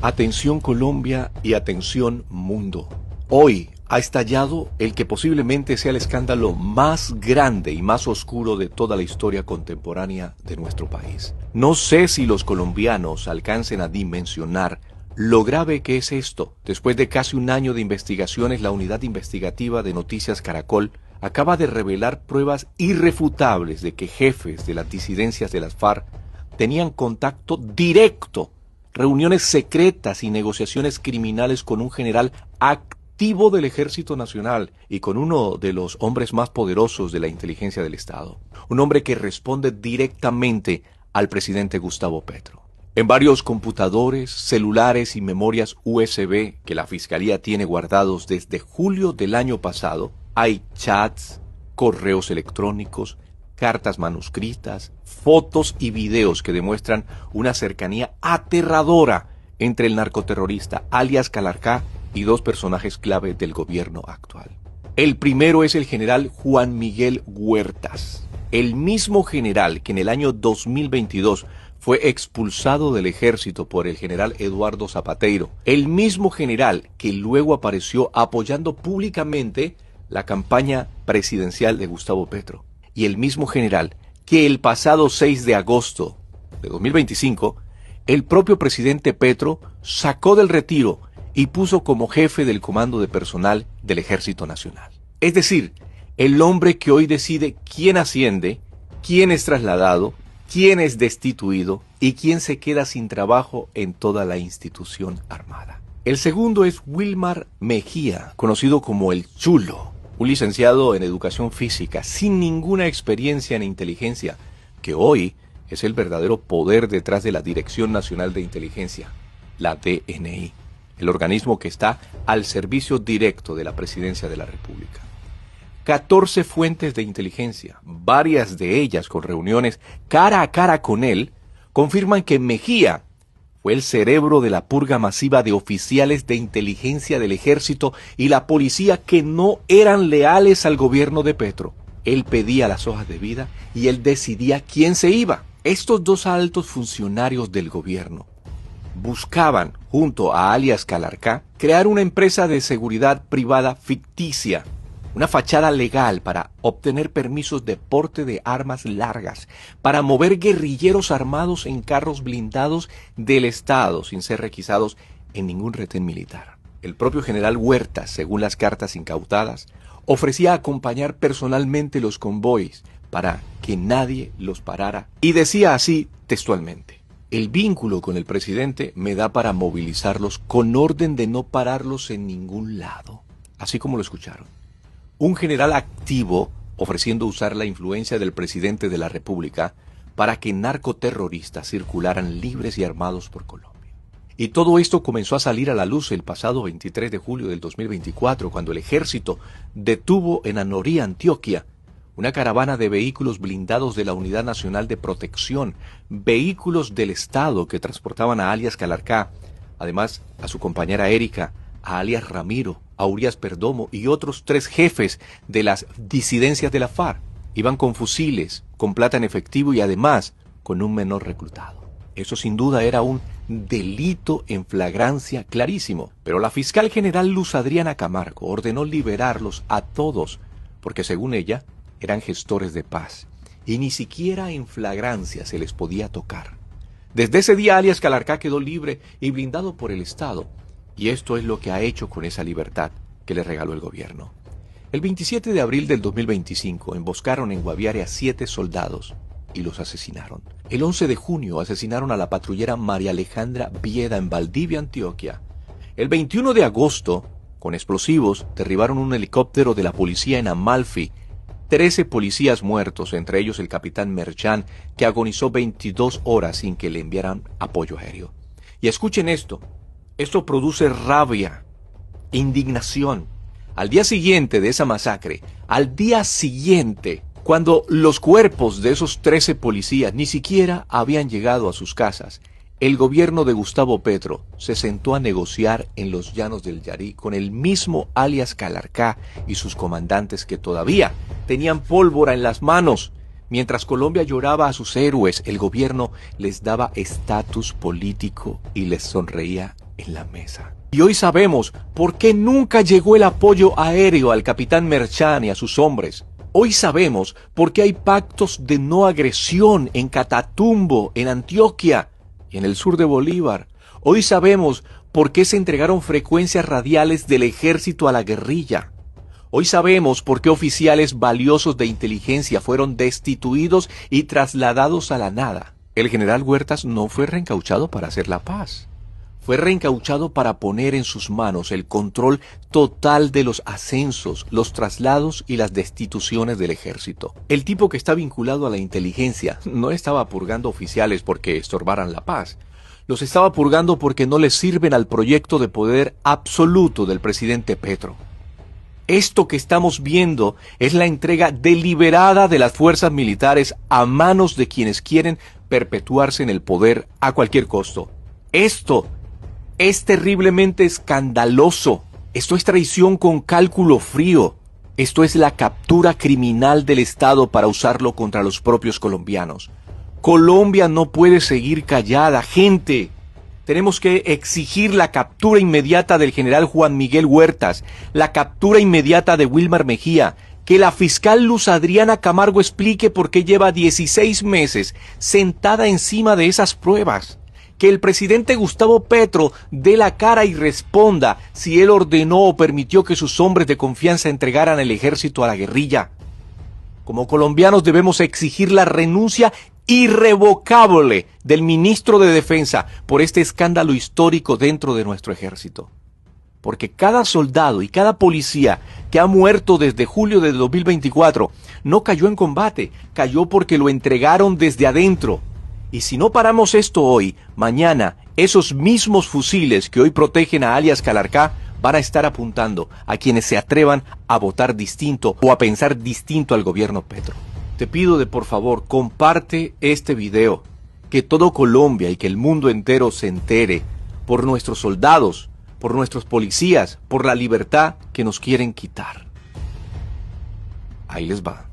Atención Colombia y atención mundo. Hoy ha estallado el que posiblemente sea el escándalo más grande y más oscuro de toda la historia contemporánea de nuestro país. No sé si los colombianos alcancen a dimensionar lo grave que es esto. Después de casi un año de investigaciones, la unidad investigativa de Noticias Caracol acaba de revelar pruebas irrefutables de que jefes de las disidencias de las FARC tenían contacto directo, reuniones secretas y negociaciones criminales con un general activo del Ejército Nacional y con uno de los hombres más poderosos de la inteligencia del Estado. Un hombre que responde directamente al presidente Gustavo Petro. En varios computadores, celulares y memorias USB que la Fiscalía tiene guardados desde julio del año pasado, hay chats, correos electrónicos, cartas manuscritas, fotos y videos que demuestran una cercanía aterradora entre el narcoterrorista alias Calarcá y dos personajes clave del gobierno actual. El primero es el general Juan Miguel Huertas, el mismo general que en el año 2022 fue expulsado del ejército por el general Eduardo Zapateiro, el mismo general que luego apareció apoyando públicamente la campaña presidencial de Gustavo Petro, y el mismo general que el pasado 6 de agosto de 2025, el propio presidente Petro sacó del retiro y puso como jefe del comando de personal del Ejército Nacional. Es decir, el hombre que hoy decide quién asciende, quién es trasladado, quién es destituido y quién se queda sin trabajo en toda la institución armada. El segundo es Wilmar Mejía, conocido como el Chulo, un licenciado en educación física sin ninguna experiencia en inteligencia, que hoy es el verdadero poder detrás de la Dirección Nacional de Inteligencia, la DNI, el organismo que está al servicio directo de la Presidencia de la República. 14 fuentes de inteligencia, varias de ellas con reuniones cara a cara con él, confirman que Mejía fue el cerebro de la purga masiva de oficiales de inteligencia del ejército y la policía que no eran leales al gobierno de Petro. Él pedía las hojas de vida y él decidía quién se iba. Estos dos altos funcionarios del gobierno buscaban, junto a alias Calarcá, crear una empresa de seguridad privada ficticia, una fachada legal para obtener permisos de porte de armas largas, para mover guerrilleros armados en carros blindados del Estado sin ser requisados en ningún retén militar. El propio general Huertas, según las cartas incautadas, ofrecía acompañar personalmente los convoys para que nadie los parara y decía así textualmente: el vínculo con el presidente me da para movilizarlos con orden de no pararlos en ningún lado. Así como lo escucharon. Un general activo ofreciendo usar la influencia del presidente de la República para que narcoterroristas circularan libres y armados por Colombia. Y todo esto comenzó a salir a la luz el pasado 23 de julio del 2024, cuando el ejército detuvo en Anorí, Antioquia, una caravana de vehículos blindados de la Unidad Nacional de Protección, vehículos del Estado que transportaban a alias Calarcá, además a su compañera Erika, a alias Ramiro, a Urias Perdomo y otros 3 jefes de las disidencias de la FARC. Iban con fusiles, con plata en efectivo y además con un menor reclutado. Eso sin duda era un delito en flagrancia clarísimo. Pero la fiscal general Luz Adriana Camargo ordenó liberarlos a todos porque, según ella, eran gestores de paz y ni siquiera en flagrancia se les podía tocar. Desde ese día alias Calarcá quedó libre y blindado por el Estado. Y esto es lo que ha hecho con esa libertad que le regaló el gobierno. El 27 de abril del 2025 emboscaron en Guaviare a 7 soldados y los asesinaron. El 11 de junio asesinaron a la patrullera María Alejandra Vieda en Valdivia, Antioquia. El 21 de agosto, con explosivos, derribaron un helicóptero de la policía en Amalfi. 13 policías muertos, entre ellos el capitán Merchán, que agonizó 22 horas sin que le enviaran apoyo aéreo. Y escuchen esto. Esto produce rabia, indignación. Al día siguiente de esa masacre, al día siguiente, cuando los cuerpos de esos 13 policías ni siquiera habían llegado a sus casas, el gobierno de Gustavo Petro se sentó a negociar en los llanos del Yarí con el mismo alias Calarcá y sus comandantes que todavía tenían pólvora en las manos. Mientras Colombia lloraba a sus héroes, el gobierno les daba estatus político y les sonreía en la mesa. Y hoy sabemos por qué nunca llegó el apoyo aéreo al capitán Merchán y a sus hombres. Hoy sabemos por qué hay pactos de no agresión en Catatumbo, en Antioquia y en el sur de Bolívar. Hoy sabemos por qué se entregaron frecuencias radiales del ejército a la guerrilla. Hoy sabemos por qué oficiales valiosos de inteligencia fueron destituidos y trasladados a la nada. El general Huertas no fue reencauchado para hacer la paz. Fue reencauchado para poner en sus manos el control total de los ascensos, los traslados y las destituciones del ejército. El tipo que está vinculado a la inteligencia no estaba purgando oficiales porque estorbaran la paz. Los estaba purgando porque no les sirven al proyecto de poder absoluto del presidente Petro. Esto que estamos viendo es la entrega deliberada de las fuerzas militares a manos de quienes quieren perpetuarse en el poder a cualquier costo. Esto es terriblemente escandaloso. Esto es traición con cálculo frío. Esto es la captura criminal del Estado para usarlo contra los propios colombianos. Colombia no puede seguir callada, gente. Tenemos que exigir la captura inmediata del general Juan Miguel Huertas, la captura inmediata de Wilmar Mejía, que la fiscal Luz Adriana Camargo explique por qué lleva 16 meses sentada encima de esas pruebas. Que el presidente Gustavo Petro dé la cara y responda si él ordenó o permitió que sus hombres de confianza entregaran el ejército a la guerrilla. Como colombianos debemos exigir la renuncia irrevocable del ministro de Defensa por este escándalo histórico dentro de nuestro ejército. Porque cada soldado y cada policía que ha muerto desde julio de 2024 no cayó en combate, cayó porque lo entregaron desde adentro. Y si no paramos esto hoy, mañana, esos mismos fusiles que hoy protegen a alias Calarcá van a estar apuntando a quienes se atrevan a votar distinto o a pensar distinto al gobierno Petro. Te pido de por favor, comparte este video, que todo Colombia y que el mundo entero se entere por nuestros soldados, por nuestros policías, por la libertad que nos quieren quitar. Ahí les va.